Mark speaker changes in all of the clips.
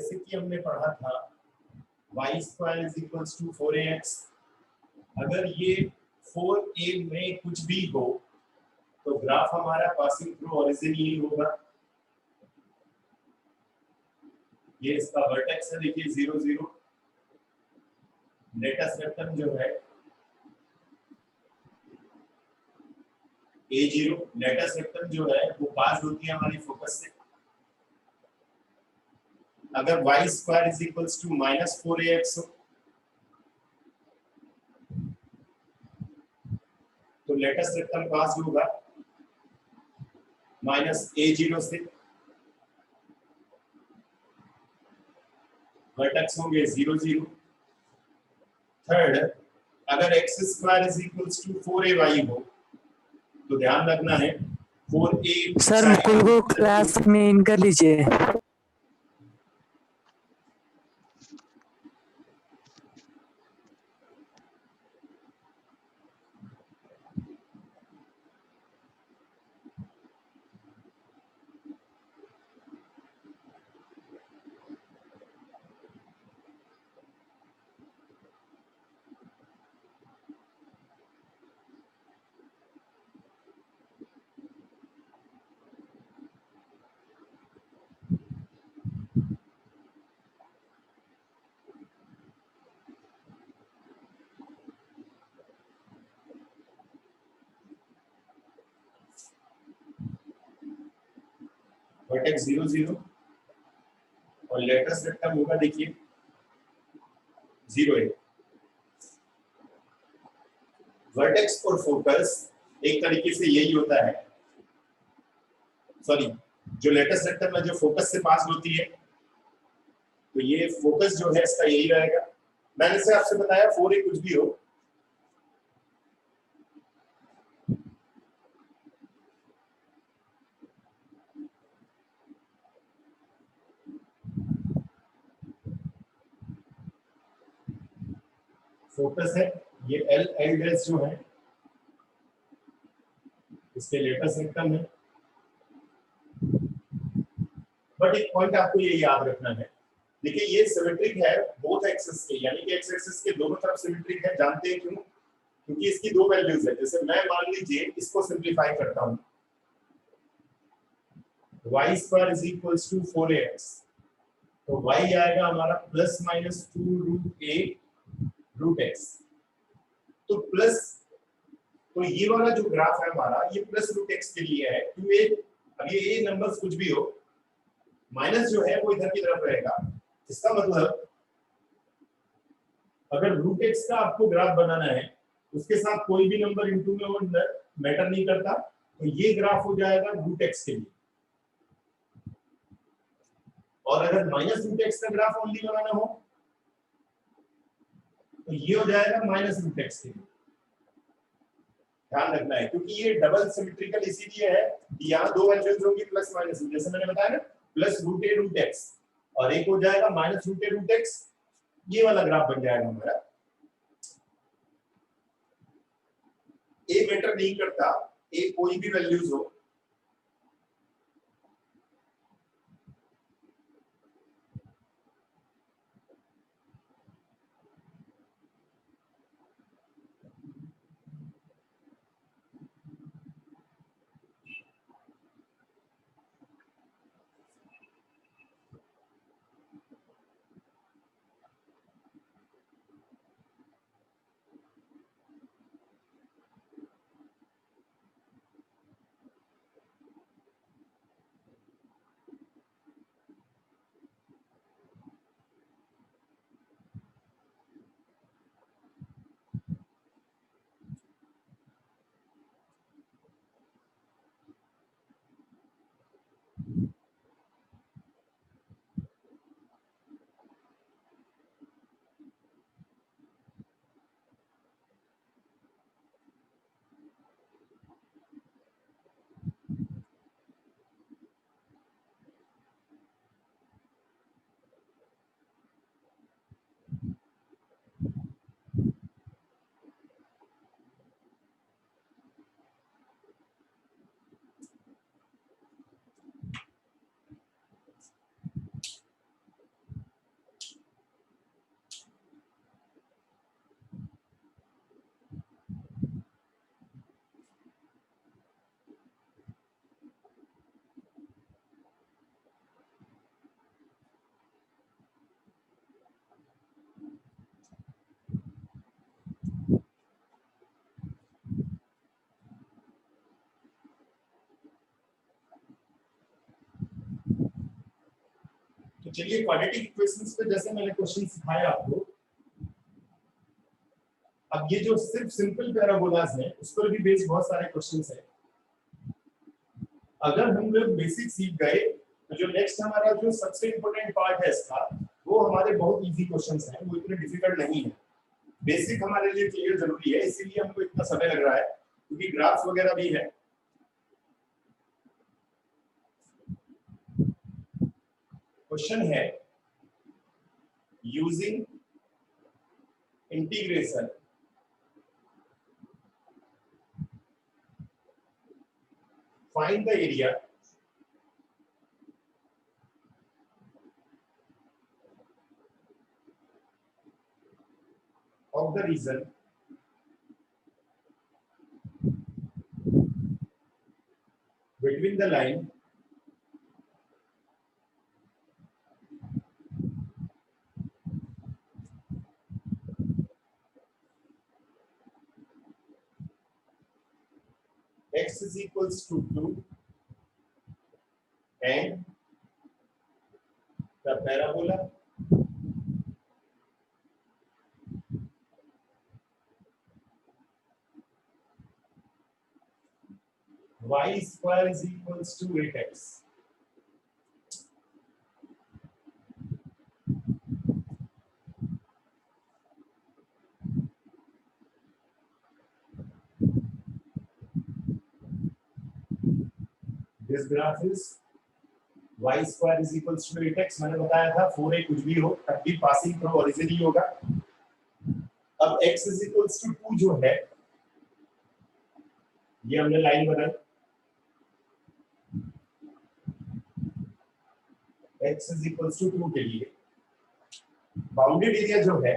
Speaker 1: जैसे कि हमने पढ़ा था y² is equals to 4ax। अगर ये 4a में कुछ भी हो तो ग्राफ हमारा पासिंग थ्रू ओरिजिन ही होगा। ये इसका वर्टेक्स है, देखिए 0 0। लेटेस्ट वेक्टर जो है a0, लेटेस्ट वेक्टर जो है वो पास होती है हमारी फोकस से। अगर y² is equals to -4ax हो तो लेटेस्ट वेक्टर पास होगा -a0 से। वर्टेक्स होंगे 0 0। थर्ड, अगर x² is equals to 4ay हो तो ध्यान रखना है 4a
Speaker 2: सर मुकुल को क्लास में इन कर लीजिए।
Speaker 1: वर्टेक्स 0 0 और लेटेस्ट वेक्टर होगा देखिए 0 1। वर्टेक्स और फोकस एक तरीके से यही होता है, सॉरी, जो लेटेस्ट वेक्टर में जो फोकस से पास होती है तो ये फोकस जो है इसका यही रहेगा। मैंने से आपसे बताया 4a कुछ भी हो, फोकस है ये L जो है इसके लेटेस्ट वेक्टर में। बट एक पॉइंट आपको ये याद रखना है, देखिए ये सिमेट्रिक है बोथ एक्सिस के, यानी कि एक्स एक्सिस के दोनों तरफ सिमेट्रिक है। जानते हैं क्यों? क्योंकि इसकी दो वैल्यूज है। जैसे मैं मान लीजिए इसको सिंपलीफाई करता हूं, y² is equals to 4ax, तो y आएगा हमारा ±2√a√x। तो प्लस, तो ये वाला जो ग्राफ है हमारा ये +√x के लिए है। क्यों? अब ये a नंबर्स कुछ भी हो, माइनस जो है वो इधर की तरफ रहेगा। इसका मतलब अगर √x का आपको ग्राफ बनाना है, उसके साथ कोई भी नंबर इनटू में वो मैटर नहीं करता, तो ये ग्राफ हो जाएगा √x के लिए। और अगर -√x का ग्राफ ओनली बनाना हो तो ये हो जाएगा -√x के लिए। ध्यान रखना है क्योंकि ये डबल सिमेट्रिकल इसीलिए है कि यहाँ दो वैल्यूज होंगी प्लस माइनस, जैसे मैंने बताया ना +√a√x, और एक हो जाएगा -√a√x। ये वाला ग्राफ बन जाएगा हमारा। ए मैटर नहीं करता, ए कोई भी वैल्यूज हो। तो चलिए क्वाड्रेटिक इक्वेशंस पे जैसे मैंने क्वेश्चन सिखाया आपको, अब ये जो सिर्फ सिंपल पैराबोलास है उस पर भी बेस्ड बहुत सारे क्वेश्चंस हैं। अगर हम लोग बेसिक सीख गए तो जो नेक्स्ट हमारा जो सबसे इंपॉर्टेंट पार्ट है इसका, वो हमारे बहुत इजी क्वेश्चंस हैं, वो इतने डिफिकल्ट नहीं है। बेसिक हमारे लिए क्लियर जरूरी है, इसीलिए हमको इतना समय लग रहा है, क्योंकि ग्राफ्स वगैरह भी है। क्वेश्चन है using integration find the area of the region between the line x is equals to 2 and the parabola y square is equals to 8x. This graph is y square is equals to 8x. मैंने बताया था 4a कुछ भी हो तब भी passing through origin ही होगा। अब x is equals to 2 जो है, ये हमने लाइन बनाई, x is equals to 2 के लिए बाउंडेड एरिया जो है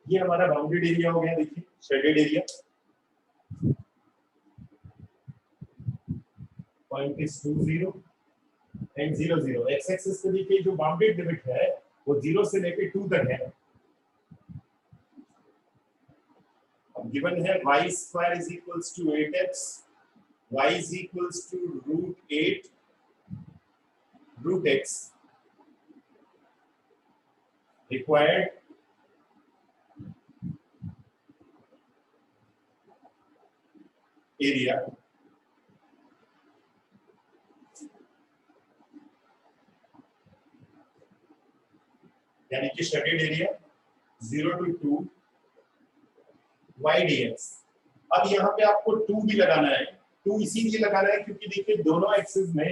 Speaker 1: ये हमारा बाउंडेड एरिया हो गया। देखिए shaded area, point is 2 0 and 0 0। X axis पे देखिए जो बाउंडेड लिमिट है वो 0 से लेके 2 तक है। अब गिवन है y square is equals to 8x, y is equals to root 8 root x required area यानी कि shaded area 0 to 2 y dx। अब यहाँ पे आपको 2 भी लगाना है। 2 इसीलिए लगाना है क्योंकि देखिए दोनों एक्सिस में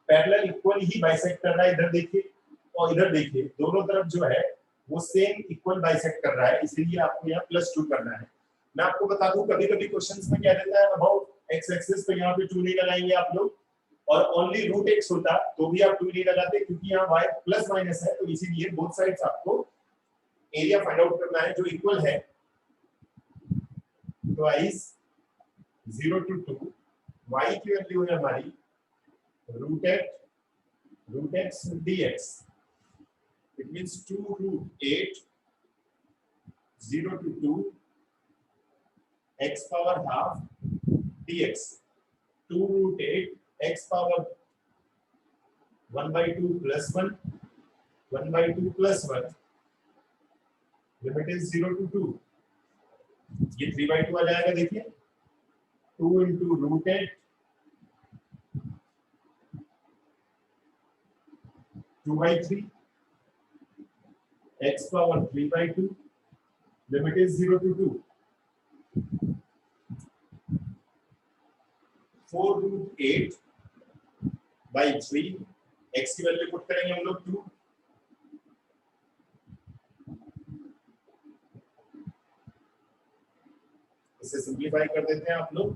Speaker 1: पैरेलल इक्वल ही बाइसेक्ट कर रहा है। इधर देखिए और इधर देखिए, दोनों तरफ जो है वो सेम इक्वल बाइसेक्ट कर रहा है, इसीलिए आपको यहाँ +2 करना है। मैं आपको बता दूं कभी कभी क्वेश्चंस में क्या देता है अबाउट एक्स एक्सिस, तो यहाँ पे 2 नहीं लगाएंगे आप लोग, और ओनली रूट x होता तो भी आप 2 नहीं लगाते, क्योंकि यहाँ y प्लस माइनस है, तो इसीलिए बोथ साइड्स आपको एरिया फाइंड आउट करना है जो इक्वल है। ट्वाइस 0 to 2 y की वैल्यू है हमारी root x dx, it means 2 root 8 0 to 2 x power half dx, 2 root 8 x power 1/2 plus 1 1/2 plus 1, limit is 0 to 2, ये 3/2 आ जाएगा। देखिए 2 into root 8 2/3 x power 3/2, limit is 0 to 2। 4√8/3 x की value put करेंगे हम लोग 2, इसे सिंप्लीफाई कर देते हैं आप लोग।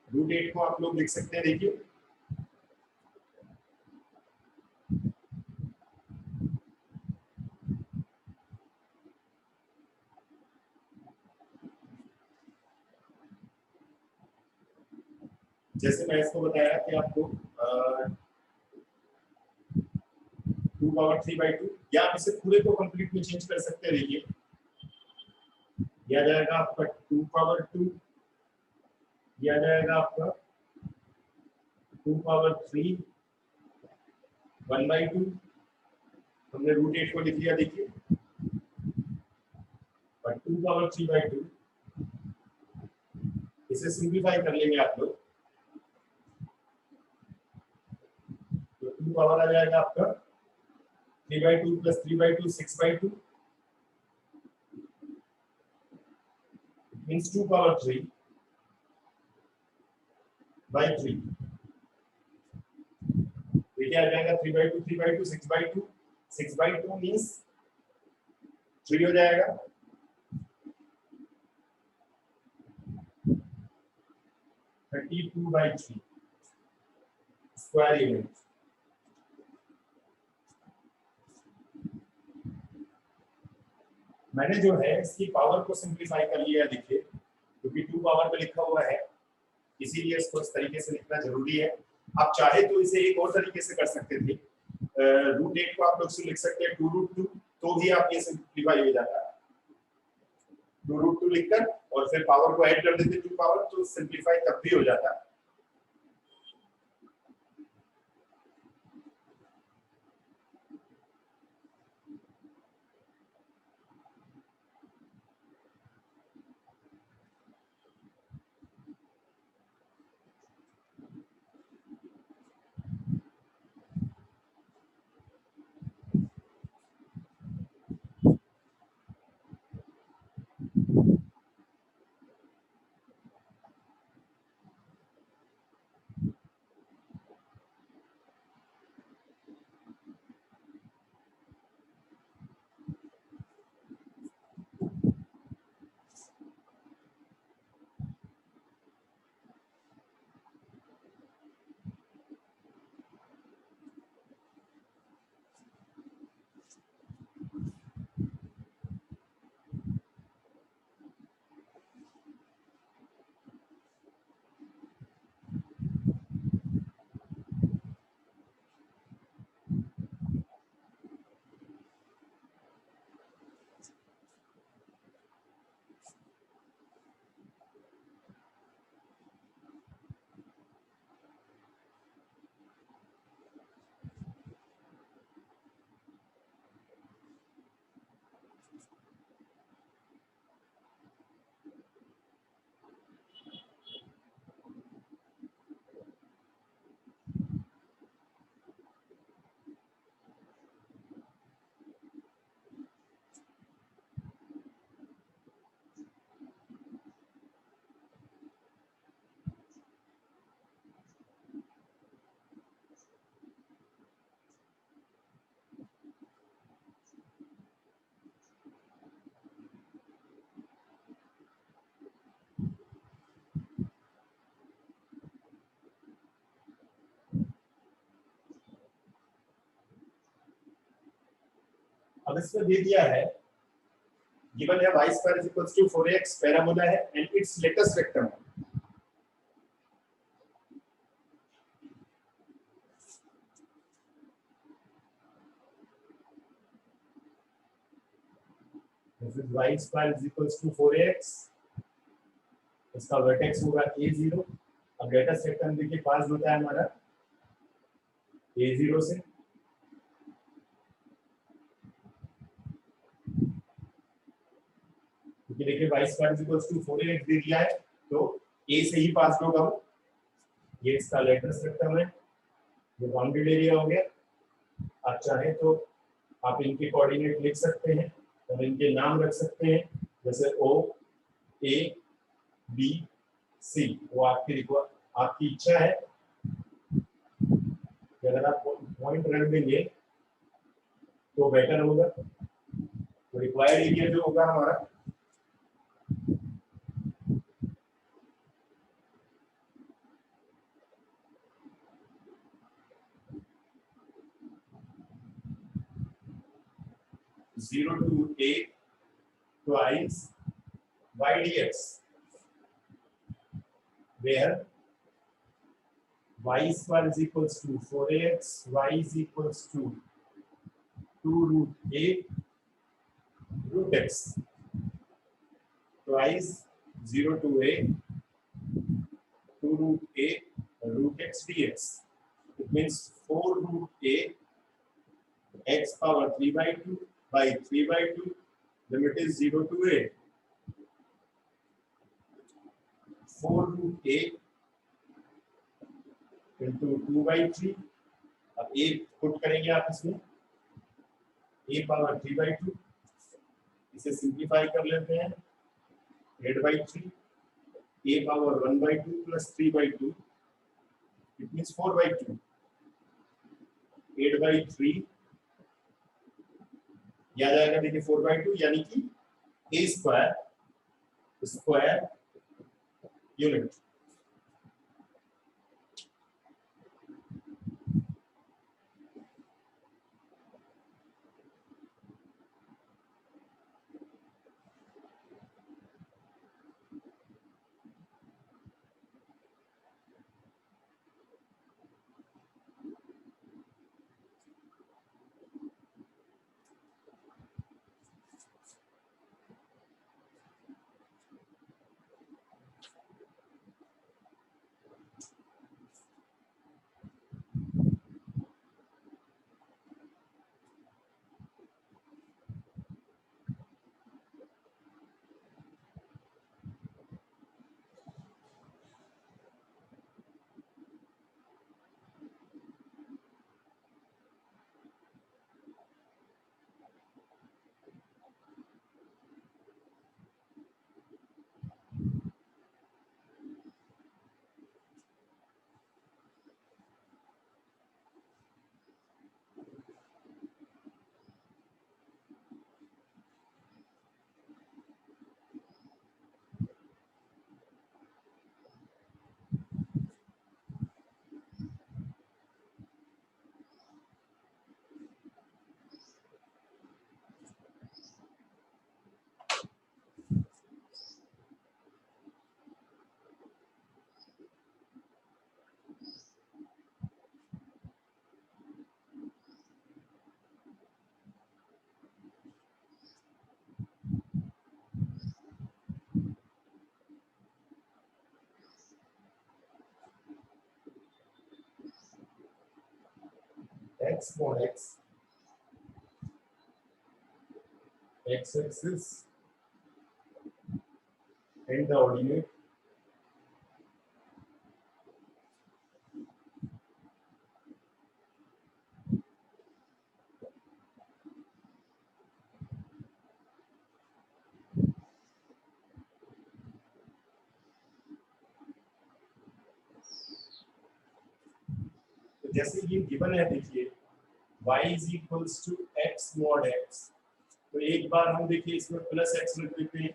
Speaker 1: √8 को आप लोग लिख सकते हैं, देखिए जैसे मैं इसको बताया कि आपको 2^3/2, या आप इसे पूरे को कंप्लीट में चेंज कर सकते हैं। देखिए यह आ जाएगा आपका 2^2, यह आ जाएगा आपका 2^3 1/2, हमने √8 को लिख लिया। देखिए और 2^3/2, इसे सिंप्लीफाई कर लेंगे आप लोग, तो 2 पावर आ जाएगा आपका 3/2 + 3/2 6/2, मींस 2^3/3। देखिए आ जाएगा 3/2 3/2 6/2, 6/2 मींस 3 हो जाएगा, 32/3 स्क्वायर यूनिट। मैंने जो है इसकी पावर को सिंप्लीफाई कर लिया, देखिए क्योंकि 2 पावर में लिखा हुआ है इसीलिए इसको इस तरीके से लिखना जरूरी है। आप चाहे तो इसे एक और तरीके से कर सकते थे, √8 को आप लोग से लिख सकते हैं 2√2, तो भी आप ये सिंप्लीफाई हो जाता है। 2√2 लिखकर और फिर पावर को ऐड कर देते 2 पावर, तो सिंप्लीफाई तब भी हो जाता है। अब इसमें दे दिया है, गिवन है y² = 4x पैराबोला है एंड इट्स लेटेस्ट वेक्टर है। y² = 4x, इसका वर्टेक्स होगा a0। अब लेटेस्ट वेक्टर देखिए पास होता है हमारा a0 से, क्योंकि देखिए y² = 4x दे दिया है तो a से ही पास होगा वो, ये इसका लेटेस्ट वेक्टर है, ये बाउंडेड एरिया हो गया। आप चाहे तो आप इनके कोऑर्डिनेट लिख सकते हैं और इनके नाम रख सकते हैं, जैसे O A बी सी, वो आपकी इच्छा है कि अगर आप पॉइंट रख देंगे तो बेटर होगा। तो रिक्वायर्ड एरिया जो होगा हमारा 0 to a twice y dx, where y square is equals to 4ax, y is equals to 2 root a root x twice 0 to a 2 root a root x dx. It means 4 root a x power 3 by 2 by 3 by 2, limit is 0 to a, 4 root a into 2 by 3. अब a put करेंगे आप इसमें, a power 3 by 2, इसे simplify कर लेते हैं, 8 by 3, a power 1 by 2 plus 3 by 2, it means 4 by 2, 8 by 3 या जाएगा देखिए 4 by 2, यानी कि a square unit. x mod x, x axis and the ordinate तो जैसे ये गिवन है देखिए y is equals to x mod x, तो एक बार हम देखिए इसमें प्लस x रख देते हैं,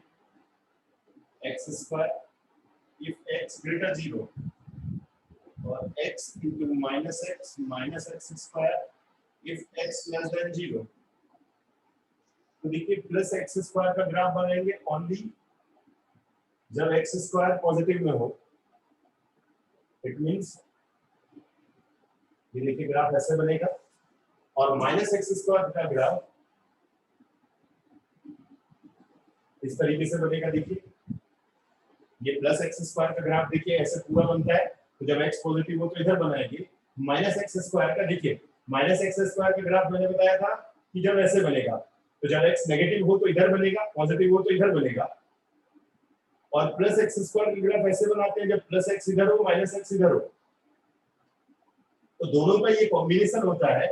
Speaker 1: x square if x greater 0 और x into minus x square if x less than 0। तो देखिए प्लस x स्क्वायर का ग्राफ बनाएंगे ओनली जब x स्क्वायर पॉजिटिव में हो। इट मींस ये देखिए ग्राफ ऐसे बनेगा, और माइनस एक्स स्क्वायर का ग्राफ इस तरीके से बनेगा। देखिए ये प्लस एक्स स्क्वायर का ग्राफ देखिए ऐसे पूरा बनता है, तो जब x पॉजिटिव हो तो इधर बनाएंगे। माइनस एक्स स्क्वायर का देखिए माइनस एक्स स्क्वायर का ग्राफ मैंने बताया था कि जब ऐसे बनेगा, तो जब x नेगेटिव हो तो इधर बनेगा, पॉजिटिव हो तो इधर बनेगा। और प्लस एक्स स्क्वायर का ग्राफ ऐसे बनाते हैं जब प्लस एक्स इधर हो माइनस एक्स इधर हो, तो दोनों का ये कॉम्बिनेशन होता है।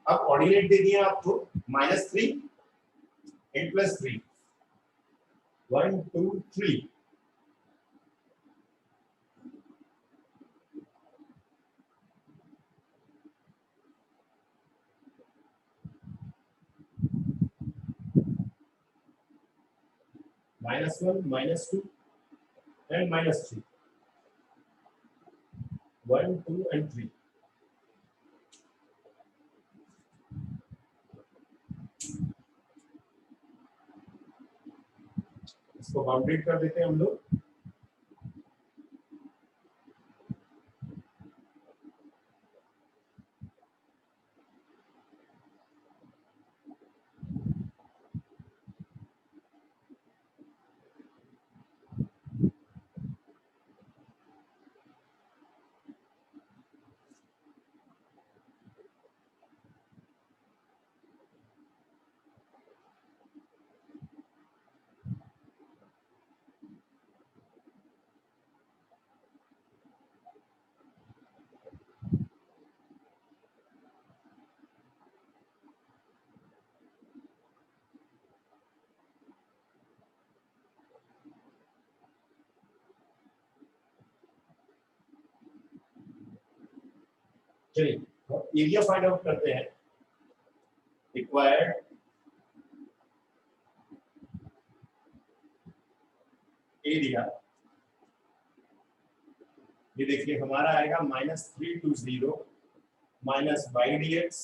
Speaker 1: अब ऑर्डिनेट दे दिया आपको -3 and +3, 1 2 3 -1 -2 and -3 1 2 and 3 इसको बाउंडेड कर देते हैं हम लोग चलिए एरिया फाइंड आउट करते हैं रिक्वायर्ड एरिया ये देखिए हमारा आएगा -320 minus Y D X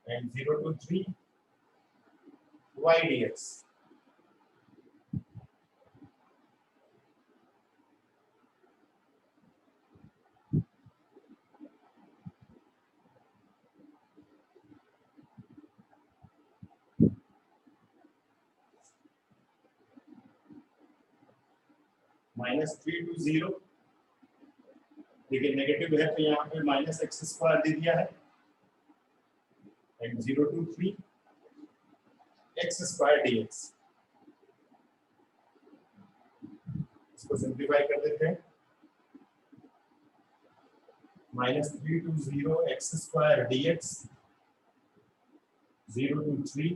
Speaker 1: and 0 to 3 Y D X -320 देखिए नेगेटिव है तो यहाँ पे -x² दे दिया है एंड 0 to 3 x² dx इसको सिंप्लीफाई कर देते हैं -320 x² dx 0 to 3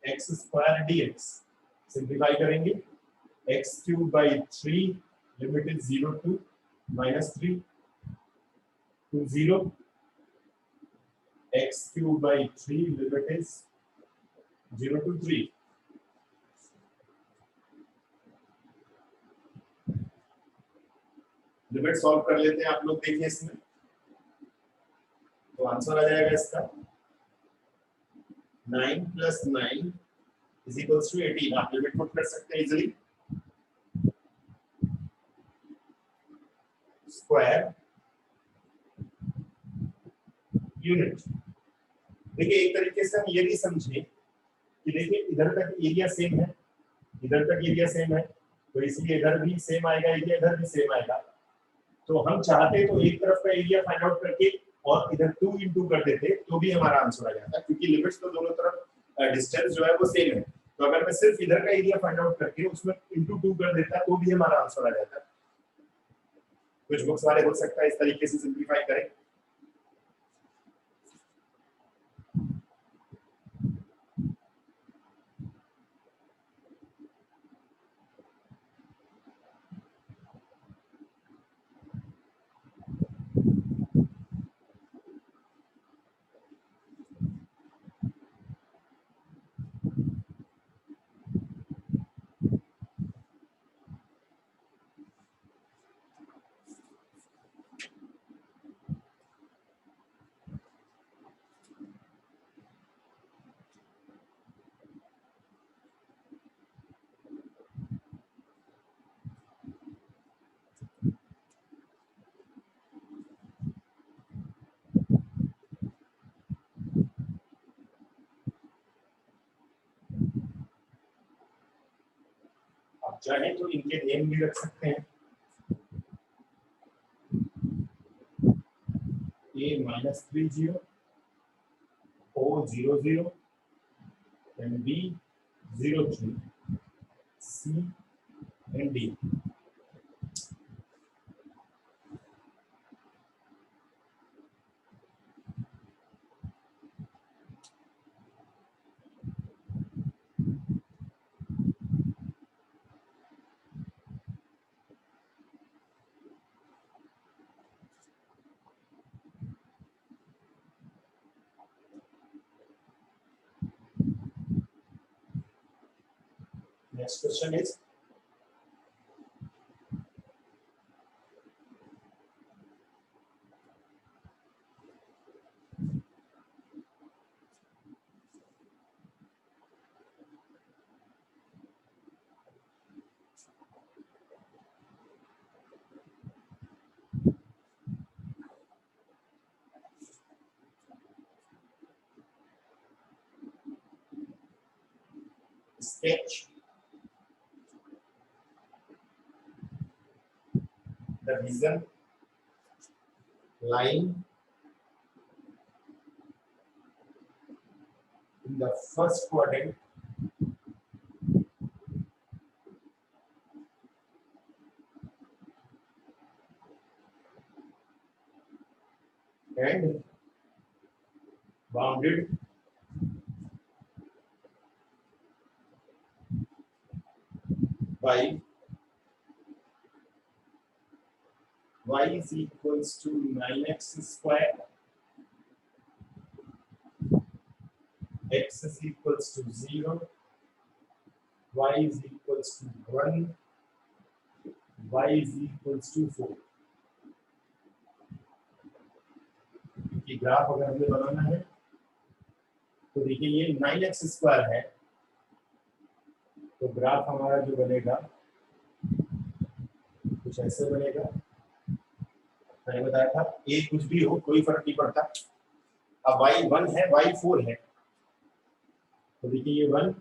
Speaker 1: x² dx simplify करेंगे x³ by 3 limit is 0 to -3 to 0 x³ by 3 limit is 0 to 3 limit solve कर लेते हैं आप लोग देखिए इसमें तो आंसर आ जाएगा इसका 9 + 9 = 18 आप लिमिट पुट कर सकते हैं इजीली स्क्वायर यूनिट देखिए एक तरीके से हम ये भी समझे कि देखिए इधर तक एरिया सेम है इधर तक एरिया सेम है तो इसलिए इधर भी सेम आएगा एरिया इधर भी सेम आएगा तो हम चाहते तो एक तरफ का एरिया फाइंड आउट करके और इधर 2 into कर देते तो भी हमारा आंसर आ जाता क्योंकि लिमिट्स तो दोनों तरफ डिस्टेंस जो है वो सेम है तो अगर मैं सिर्फ इधर का एरिया फाइंड आउट करके उसमें into 2 कर देता तो भी हमारा आंसर आ जाता कुछ बुक्स वाले हो सकता है इस तरीके से सिंप्लीफाई करें आप चाहें तो इनके नेम भी रख सकते हैं A -30 O 00 and B 03 C and D next question is sketch the reason line in the first quadrant and bounded by y is equals to 9x square, x is equals to 0, y is equals to 1, y is equals to 4. क्योंकि graph अगर हमें बनाना है तो देखिए ये 9x square है, तो graph हमारा जो बनेगा कुछ ऐसे बनेगा। मैंने बताया था a कुछ भी हो कोई फर्क नहीं पड़ता। अब y 1 है, y 4 है, तो देखिए ये 1,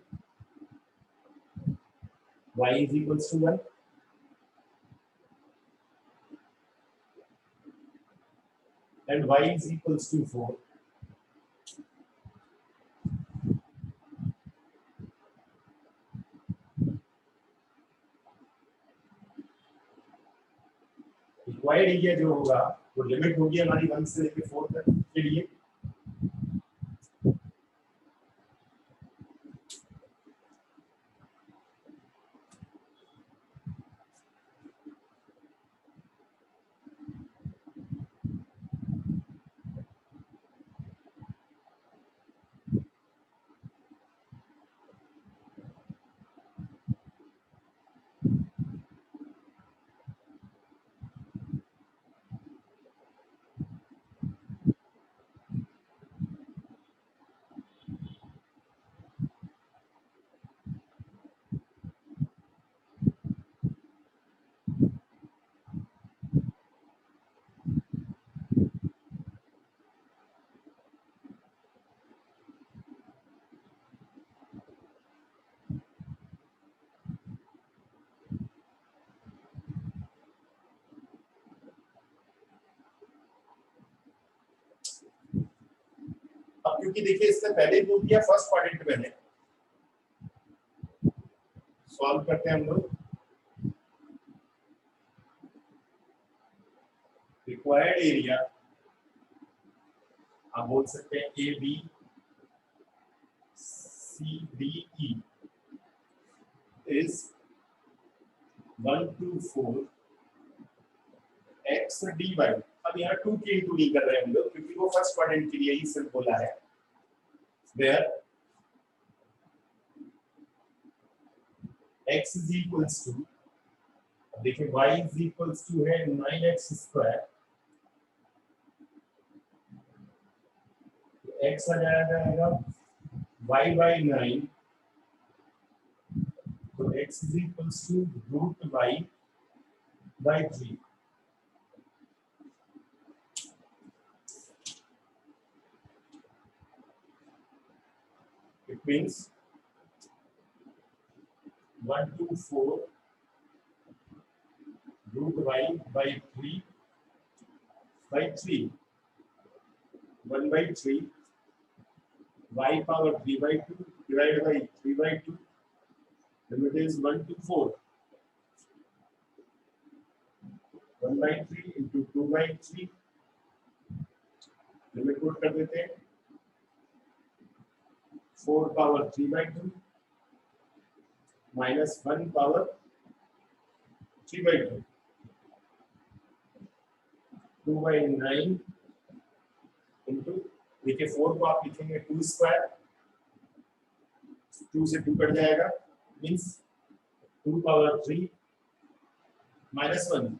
Speaker 1: y is equals to 1, and y is equals to 4. Required area जो होगा वो लिमिट होगी हमारी 1 से लेकर 4 तक के लिए। अब क्योंकि देखिए इससे पहले प्रूव किया फर्स्ट क्वाड्रेंट में है, सॉल्व करते हैं हम लोग। रिक्वायर्ड एरिया आप बोल सकते हैं A B C D E is 1 to 4 x dy। अब यहाँ 2 की इंटू नहीं कर रहे हैं हम लोग क्योंकि वो फर्स्ट क्वाड्रेंट के लिए ही सिर्फ बोला है। where x is equals to, देखिए y is equals to है 9x स्क्वायर, x आ जाएगा y by 9, तो x is equals to root y by 3। It means 1 to 4 root y by 3 by 3, 1 by 3 y power 3 by 2 divided by 3 by 2, limit is 1 to 4, 1 by 3 into 2 by 3, limit put कर देते हैं 4 power 3 by 2 minus 1 power 3 by 2, 2 by 9 into, देखिए 4 को आप लिखेंगे 2 square, 2 से 2 cut जाएगा, means 2 power 3 minus 1.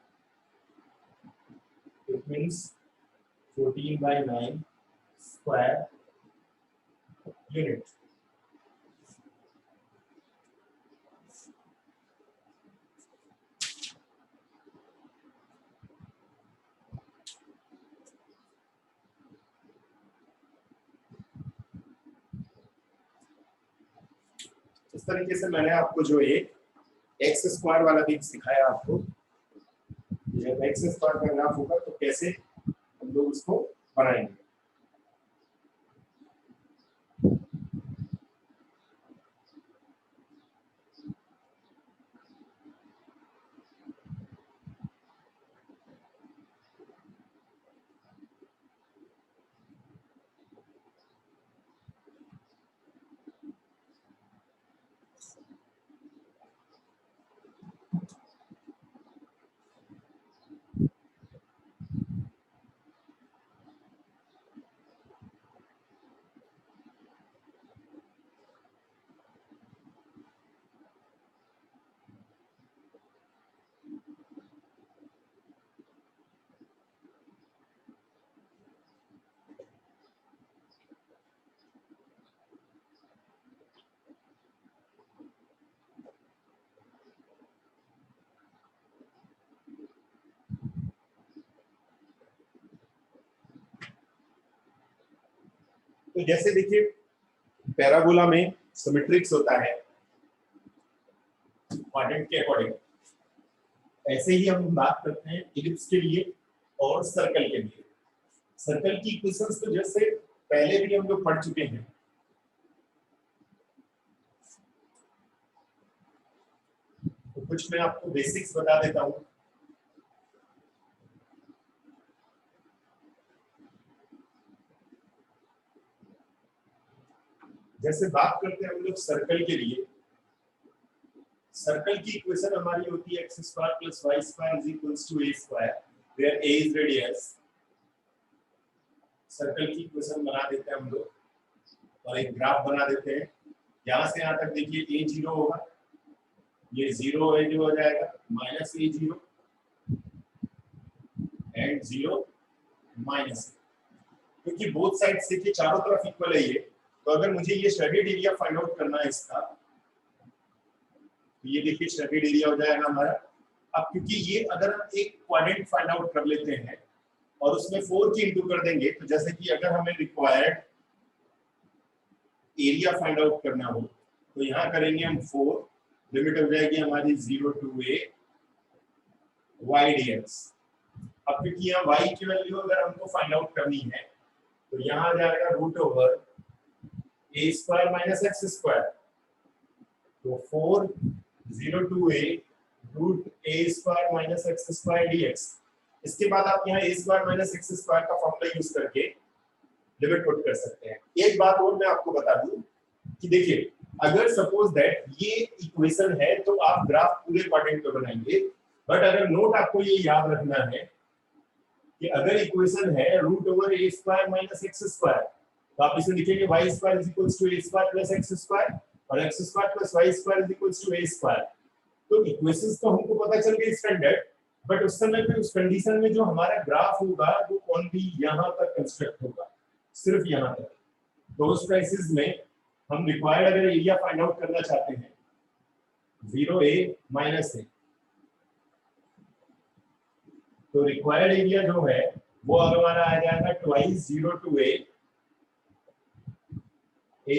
Speaker 1: It means 14/9 square unit. इस तरीके से मैंने आपको जो एक एक्स स्क्वायर वाला भी सिखाया आपको। जब एक्स स्क्वायर का ग्राफ होगा तो कैसे हम लोग उसको बनाएंगे। तो जैसे देखिए पैराबोला में सिमेट्रिक्स होता है क्वाड्रेंट के अकॉर्डिंग, ऐसे ही हम बात करते हैं इलिप्स के लिए और सर्कल के लिए। सर्कल की इक्वेशंस तो जैसे पहले भी हम लोग पढ़ चुके हैं। तो कुछ मैं आपको बेसिक्स बता देता हूं। जैसे बात करते हैं हम लोग सर्कल के लिए, सर्कल की इक्वेशन हमारी होती है x square plus y square is equals to a square, where a is radius. Circle की इक्वेशन बना देते हैं हम लोग और एक ग्राफ बना देते हैं। यहां से यहां तक देखिए a 0 होगा, ये 0 है जो हो जाएगा माइनस a 0 एंड 0 माइनस, क्योंकि बोथ साइड्स देखिए चारों तरफ इक्वल है ये। तो अगर मुझे ये शेडेड एरिया फाइंड आउट करना है इसका, तो ये देखिए शेडेड एरिया हो जाएगा हमारा। अब क्योंकि ये अगर हम एक क्वाड्रेंट फाइंड आउट कर लेते हैं और उसमें 4 की इंटू कर देंगे, तो जैसे कि अगर हमें रिक्वायर्ड एरिया फाइंड आउट करना हो तो यहाँ करेंगे हम 4, लिमिट हो जाएगी हमारी 0 to a y dx। अब क्योंकि यहाँ y की वैल्यू अगर हमको फाइंड आउट करनी है तो यहाँ आ जाएगा root over a square minus x square, तो 4 0 to a root a square minus x square dx। इसके बाद आप यहाँ a square minus x square का फॉर्मूला यूज करके लिमिट पुट कर सकते हैं। एक बात और मैं आपको बता दूं कि देखिए अगर सपोज दैट ये इक्वेशन है तो आप ग्राफ पूरे क्वाड्रेंट पे बनाएंगे, बट अगर नोट आपको ये याद रखना है कि अगर इक्वेशन है root over a square minus x square, तो आप इसे लिखेंगे y square is equals to a square plus x square और x square plus y square is equals to a square. तो इक्वेशंस तो हमको पता चल गई स्टैंडर्ड, बट उस समय पे उस कंडीशन में जो हमारा ग्राफ होगा वो ओनली यहां तक कंस्ट्रक्ट होगा, सिर्फ यहां तक। तो उस केसेस में हम रिक्वायर्ड अगर एरिया फाइंड आउट करना चाहते हैं 0a माइनस a, तो रिक्वायर्ड एरिया जो है वो हमारा आ जाएगा twice 0 to a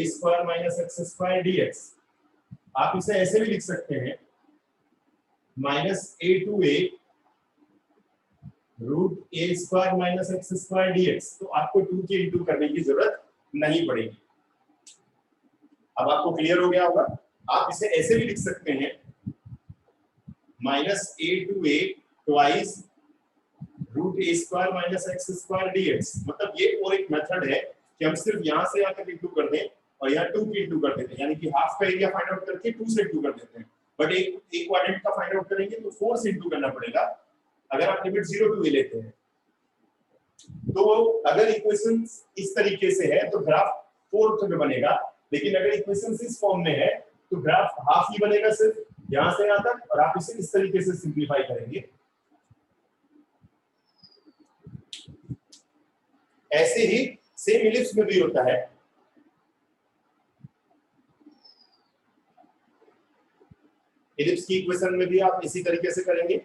Speaker 1: square minus x square dx। आप इसे ऐसे भी लिख सकते हैं minus a to a root a square minus x square dx। तो आपको 2 के इंटू करने की जरूरत नहीं पड़ेगी। अब आपको क्लियर हो गया होगा। आप इसे ऐसे भी लिख सकते हैं minus a to a twice root a square minus x square dx। मतलब ये और एक मेथड है कि हम सिर्फ यहां से यहां तक इंटू कर दें और यहाँ 2 की इंटू कर देते हैं, यानी कि हाफ का एरिया फाइंड आउट करके 2 से इंटू कर देते हैं। बट एक क्वाड्रेंट का फाइंड आउट करेंगे तो 4 से इंटू करना पड़ेगा अगर आप लिमिट 0 to a लेते हैं। तो अगर इक्वेशन इस तरीके से है तो ग्राफ 4 में बनेगा, लेकिन अगर इक्वेशन इस फॉर्म में है तो ग्राफ हाफ ही बनेगा सिर्फ, यहां से यहां तक, और आप इसे इस तरीके से सिंप्लीफाई करेंगे। ऐसे ही सेम इलिप्स में भी होता है। इलिप्स की इक्वेशन में भी आप इसी तरीके से करेंगे।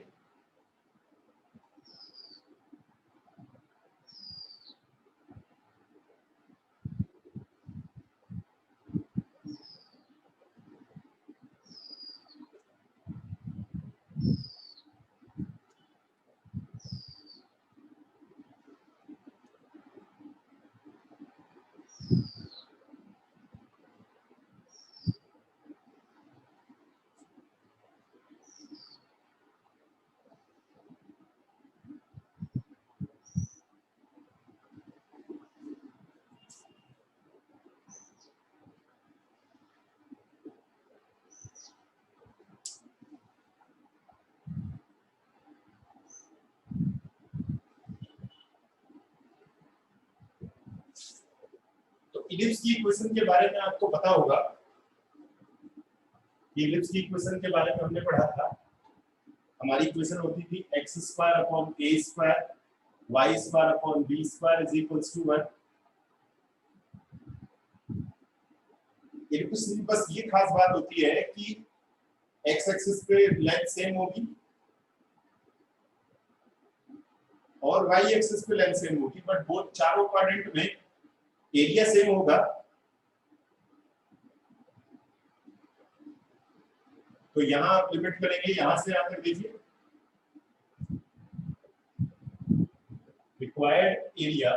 Speaker 1: तो इलिप्स की इक्वेशन के बारे में आपको पता होगा। ये इलिप्स की इक्वेशन के बारे में हमने पढ़ा था। हमारी इक्वेशन होती थी x square upon a square y square upon b square is equals to 1। Ellipse में बस ये खास बात होती है कि x एक्सिस पे लेंथ सेम होगी और y एक्सिस पे लेंथ सेम होगी, बट वो चारों क्वाड्रेंट में एरिया सेम होगा। तो यहां आप लिमिट करेंगे, यहां से यहां तक देखिए रिक्वायर्ड एरिया